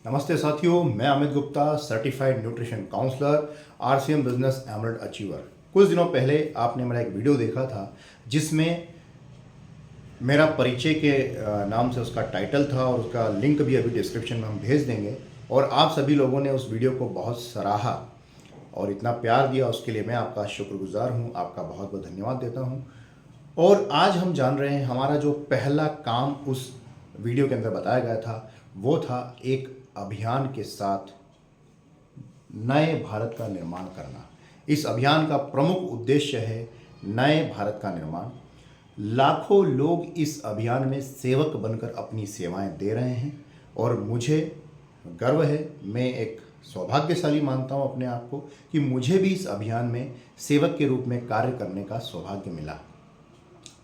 नमस्ते साथियों, मैं Amit Gupta, certified nutrition counsellor, RCM business emerald achiever. कुछ दिनों पहले आपने मेरा एक वीडियो देखा था जिसमें मेरा परिचय के नाम से उसका टाइटल था और उसका लिंक भी अभी डिस्क्रिप्शन में हम भेज देंगे। और आप सभी लोगों ने उस वीडियो को बहुत सराहा और इतना प्यार दिया, उसके लिए मैं आपका शुक्रगुजार हूँ, आपका बहुत बहुत धन्यवाद देता हूँ। और आज हम जान रहे हैं हमारा जो पहला काम उस वीडियो के अंदर बताया गया था वो था एक अभियान के साथ नए भारत का निर्माण करना। इस अभियान का प्रमुख उद्देश्य है नए भारत का निर्माण। लाखों लोग इस अभियान में सेवक बनकर अपनी सेवाएं दे रहे हैं और मुझे गर्व है, मैं एक सौभाग्यशाली मानता हूं अपने आप को कि मुझे भी इस अभियान में सेवक के रूप में कार्य करने का सौभाग्य मिला।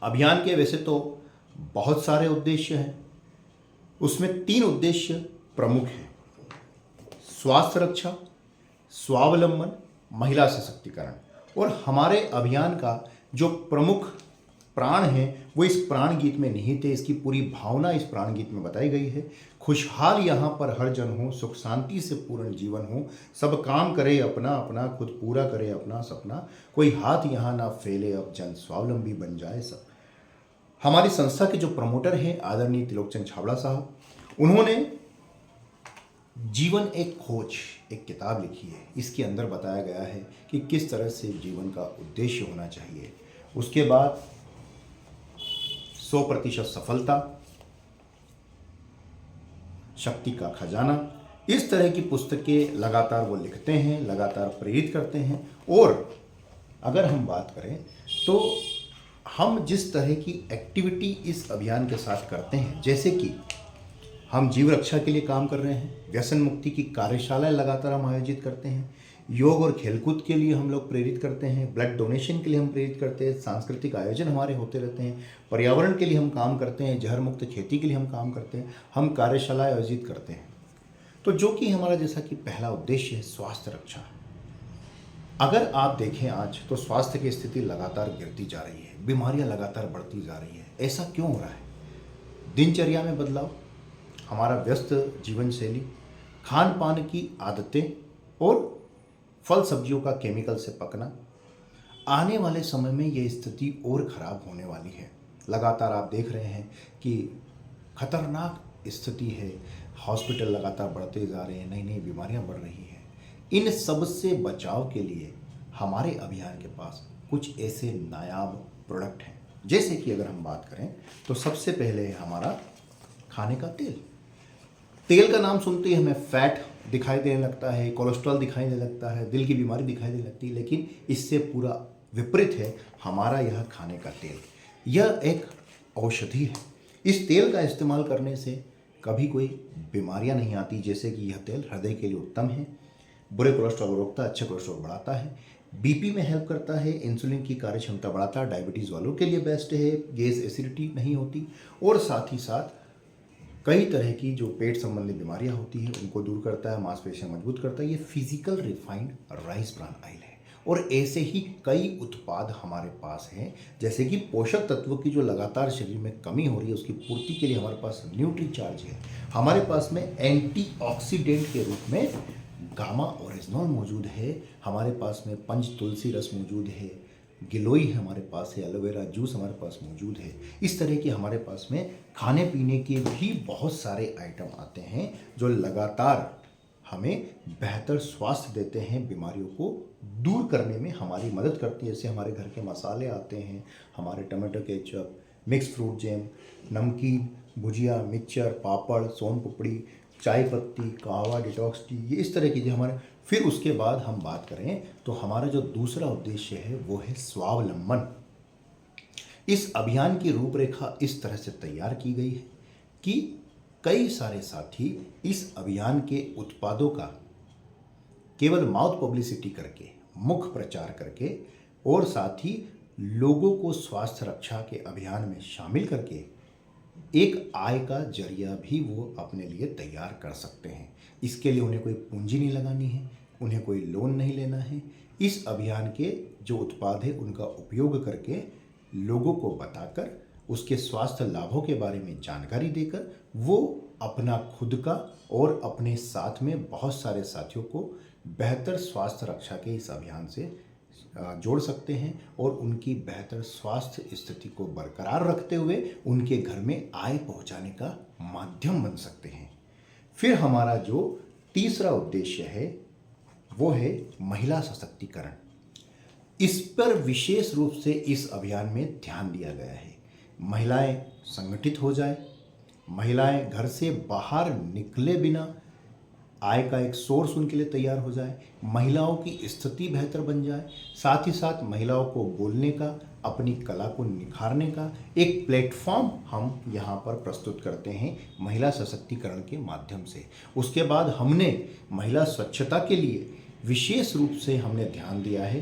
अभियान के वैसे तो बहुत सारे उद्देश्य हैं, उसमें 3 उद्देश्य प्रमुख हैं: स्वास्थ्य रक्षा, स्वावलंबन, महिला सशक्तिकरण। और हमारे अभियान का जो प्रमुख प्राण है वो इस प्राण गीत में निहित है। इसकी पूरी भावना इस प्राण गीत में बताई गई है। खुशहाल यहाँ पर हर जन हो, सुख शांति से पूर्ण जीवन हो, सब काम करे अपना अपना, खुद पूरा करे अपना सपना, कोई हाथ यहाँ ना फैले, अब जन स्वावलंबी बन जाए सब। हमारी संस्था के जो प्रमोटर हैं आदरणीय त्रिलोकचंद छाबड़ा साहब, उन्होंने जीवन एक खोज एक किताब लिखी है। इसके अंदर बताया गया है कि किस तरह से जीवन का उद्देश्य होना चाहिए। उसके बाद 100% सफलता, शक्ति का खजाना, इस तरह की पुस्तकें लगातार वो लिखते हैं, लगातार प्रेरित करते हैं। और अगर हम बात करें तो हम जिस तरह की एक्टिविटी इस अभियान के साथ करते हैं, जैसे कि हम जीव रक्षा के लिए काम कर रहे हैं, व्यसन मुक्ति की कार्यशालाएं लगातार हम आयोजित करते हैं, योग और खेलकूद के लिए हम लोग प्रेरित करते हैं, ब्लड डोनेशन के लिए हम प्रेरित करते हैं, सांस्कृतिक आयोजन हमारे होते रहते हैं, पर्यावरण के लिए हम काम करते हैं, जहर मुक्त खेती के लिए हम काम करते हैं, हम कार्यशालाएं आयोजित करते हैं। तो जो कि हमारा जैसा कि पहला उद्देश्य है स्वास्थ्य रक्षा। अगर आप देखें आज तो स्वास्थ्य की स्थिति लगातार गिरती जा रही है, बीमारियां लगातार बढ़ती जा रही है। ऐसा क्यों हो रहा है? दिनचर्या में बदलाव, हमारा व्यस्त जीवन शैली, खान पान की आदतें और फल सब्जियों का केमिकल से पकना, आने वाले समय में ये स्थिति और ख़राब होने वाली है। लगातार आप देख रहे हैं कि खतरनाक स्थिति है, हॉस्पिटल लगातार बढ़ते जा रहे हैं, नई नई बीमारियां बढ़ रही हैं। इन सब से बचाव के लिए हमारे अभियान के पास कुछ ऐसे नायाब प्रोडक्ट हैं। जैसे कि अगर हम बात करें तो सबसे पहले है हमारा खाने का तेल। तेल का नाम सुनते ही हमें फैट दिखाई देने लगता है, कोलेस्ट्रॉल दिखाई देने लगता है, दिल की बीमारी दिखाई देने लगती है, लेकिन इससे पूरा विपरीत है हमारा यह खाने का तेल। यह एक औषधि है। इस तेल का इस्तेमाल करने से कभी कोई बीमारियां नहीं आती। जैसे कि यह तेल हृदय के लिए उत्तम है, बुरे कोलेस्ट्रॉल को रोकता है, अच्छे कोलेस्ट्रॉल बढ़ाता है, बीपी में हेल्प करता है, इंसुलिन की कार्य क्षमता बढ़ाता है, डायबिटीज़ वालों के लिए बेस्ट है, गैस एसिडिटी नहीं होती, और साथ ही साथ कई तरह की जो पेट संबंधी बीमारियां होती हैं उनको दूर करता है, मांसपेशियां मजबूत करता है। ये physical refined rice bran oil है। और ऐसे ही कई उत्पाद हमारे पास हैं, जैसे कि पोषक तत्वों की जो लगातार शरीर में कमी हो रही है उसकी पूर्ति के लिए हमारे पास न्यूट्रीचार्ज है। हमारे पास में एंटीऑक्सीडेंट के रूप में गामा ओरिजिनल मौजूद है, हमारे पास में पंच तुलसी रस मौजूद है, गिलोई हमारे पास है, एलोवेरा जूस हमारे पास मौजूद है। इस तरह के हमारे पास में खाने पीने के भी बहुत सारे आइटम आते हैं जो लगातार हमें बेहतर स्वास्थ्य देते हैं, बीमारियों को दूर करने में हमारी मदद करती है। जैसे हमारे घर के मसाले आते हैं, हमारे tomato ketchup, mix fruit jam, नमकीन, भुजिया, मिक्सचर, पापड़, सोन पपड़ी, चाय पत्ती, कहवा, डिटॉक्स टी, ये इस तरह की जो हमारे। फिर उसके बाद हम बात करें तो हमारा जो दूसरा उद्देश्य है वो है स्वावलंबन। इस अभियान की रूपरेखा इस तरह से तैयार की गई है कि कई सारे साथी इस अभियान के उत्पादों का केवल माउथ पब्लिसिटी करके, मुख प्रचार करके और साथ ही लोगों को स्वास्थ्य रक्षा के अभियान में शामिल करके एक आय का जरिया भी वो अपने लिए तैयार कर सकते हैं। इसके लिए उन्हें कोई पूंजी नहीं लगानी है, उन्हें कोई लोन नहीं लेना है। इस अभियान के जो उत्पाद है उनका उपयोग करके लोगों को बताकर उसके स्वास्थ्य लाभों के बारे में जानकारी देकर वो अपना खुद का और अपने साथ में बहुत सारे साथियों को बेहतर स्वास्थ्य रक्षा के इस अभियान से जोड़ सकते हैं और उनकी बेहतर स्वास्थ्य स्थिति को बरकरार रखते हुए उनके घर में आय पहुंचाने का माध्यम बन सकते हैं। फिर हमारा जो तीसरा उद्देश्य है वो है महिला सशक्तिकरण। इस पर विशेष रूप से इस अभियान में ध्यान दिया गया है। महिलाएं संगठित हो जाए, महिलाएं घर से बाहर निकले बिना आय का एक सोर्स उनके लिए तैयार हो जाए, महिलाओं की स्थिति बेहतर बन जाए, साथ ही साथ महिलाओं को बोलने का, अपनी कला को निखारने का एक प्लेटफॉर्म हम यहाँ पर प्रस्तुत करते हैं महिला सशक्तिकरण के माध्यम से। उसके बाद हमने महिला स्वच्छता के लिए विशेष रूप से हमने ध्यान दिया है।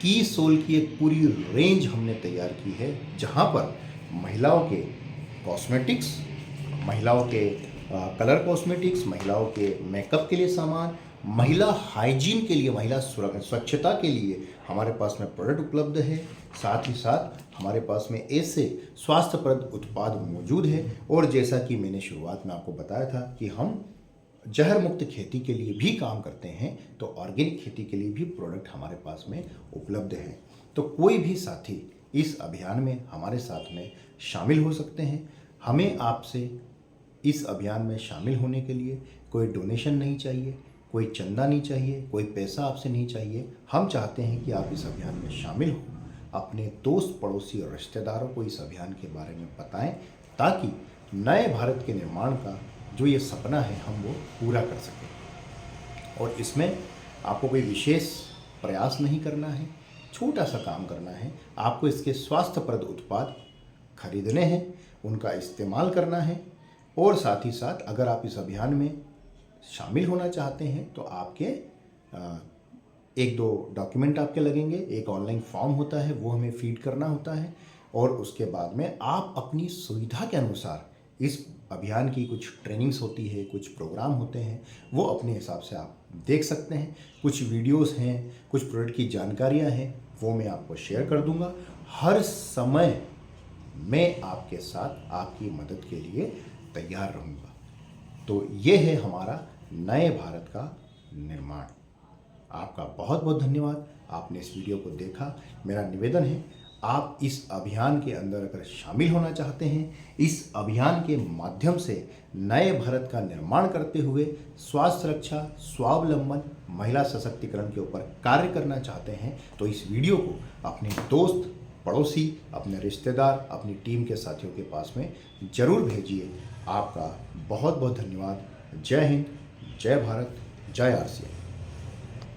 की सोल की एक पूरी रेंज हमने तैयार की है जहाँ पर महिलाओं के कॉस्मेटिक्स, महिलाओं के कलर कॉस्मेटिक्स, महिलाओं के मेकअप के लिए सामान, महिला हाइजीन के लिए, महिला स्वच्छता के लिए हमारे पास में प्रोडक्ट उपलब्ध है। साथ ही साथ हमारे पास में ऐसे स्वास्थ्यप्रद उत्पाद मौजूद है। और जैसा कि मैंने शुरुआत में आपको बताया था कि हम जहर मुक्त खेती के लिए भी काम करते हैं, तो ऑर्गेनिक खेती के लिए भी प्रोडक्ट हमारे पास में उपलब्ध है। तो कोई भी साथी इस अभियान में हमारे साथ में शामिल हो सकते हैं। हमें आपसे इस अभियान में शामिल होने के लिए कोई डोनेशन नहीं चाहिए, कोई चंदा नहीं चाहिए, कोई पैसा आपसे नहीं चाहिए। हम चाहते हैं कि आप इस अभियान में शामिल हों, अपने दोस्त, पड़ोसी और रिश्तेदारों को इस अभियान के बारे में बताएं, ताकि नए भारत के निर्माण का जो ये सपना है हम वो पूरा कर सकें। और इसमें आपको कोई विशेष प्रयास नहीं करना है, छोटा सा काम करना है। आपको इसके स्वास्थ्यप्रद उत्पाद खरीदने हैं, उनका इस्तेमाल करना है और साथ ही साथ अगर आप इस अभियान में शामिल होना चाहते हैं तो आपके एक दो डॉक्यूमेंट आपके लगेंगे। एक ऑनलाइन फॉर्म होता है, वो हमें फीड करना होता है और उसके बाद में आप अपनी सुविधा के अनुसार इस अभियान की कुछ ट्रेनिंग्स होती है, कुछ प्रोग्राम होते हैं, वो अपने हिसाब से आप देख सकते हैं। कुछ वीडियोस हैं, कुछ प्रोडक्ट की जानकारियां हैं, वो मैं आपको शेयर कर दूंगा। हर समय मैं आपके साथ आपकी मदद के लिए तैयार रहूँगा। तो ये है हमारा नए भारत का निर्माण। आपका बहुत बहुत धन्यवाद, आपने इस वीडियो को देखा। मेरा निवेदन है आप इस अभियान के अंदर अगर शामिल होना चाहते हैं, इस अभियान के माध्यम से नए भारत का निर्माण करते हुए स्वास्थ्य रक्षा, स्वावलंबन, महिला सशक्तिकरण के ऊपर कार्य करना चाहते हैं, तो इस वीडियो को अपने दोस्त, पड़ोसी, अपने रिश्तेदार, अपनी टीम के साथियों के पास में ज़रूर भेजिए। आपका बहुत बहुत धन्यवाद। जय हिंद, जय भारत, जय आरसीएम।